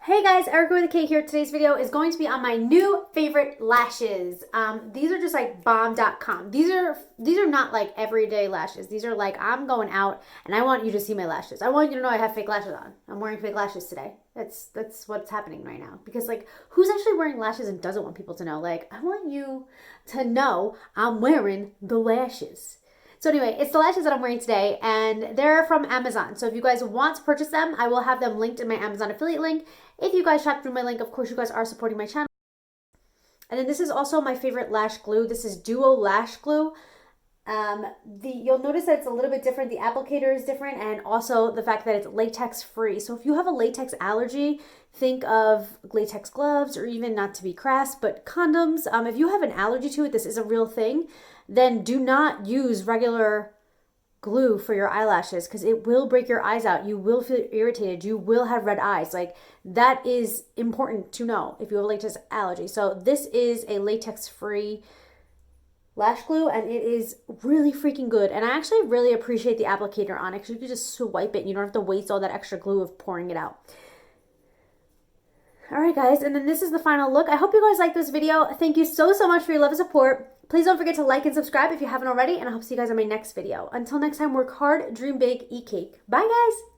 Hey guys, Erica with a K here. Today's video is going to be on my new favorite lashes. These are just like bomb.com. These are not like everyday lashes. These are like, I'm going out and I want you to see my lashes. I want you to know I have fake lashes on. I'm wearing fake lashes today. That's what's happening right now. Because like, who's actually wearing lashes and doesn't want people to know? Like, I want you to know I'm wearing the lashes. So anyway, it's the lashes that I'm wearing today, and they're from Amazon. So if you guys want to purchase them, I will have them linked in my Amazon affiliate link. If you guys shop through my link, of course, you guys are supporting my channel. And then this is also my favorite lash glue. This is Duo Lash Glue. You'll notice that it's a little bit different. The applicator is different, and also the fact that it's latex free. So if you have a latex allergy, think of latex gloves, or even, not to be crass, but condoms. If you have an allergy to it, this is a real thing, then do not use regular glue for your eyelashes because it will break your eyes out. You will feel irritated. You will have red eyes. Like, that is important to know if you have a latex allergy. So this is a latex free lash glue, and it is really freaking good. And I actually really appreciate the applicator on it because you can just swipe it and you don't have to waste all that extra glue of pouring it out. All right, guys, and then this is the final look. I hope you guys like this video. Thank you so much for your love and support. Please don't forget to like and subscribe if you haven't already, and I hope to see you guys on my next video. Until next time, work hard, dream big, eat cake. Bye, guys.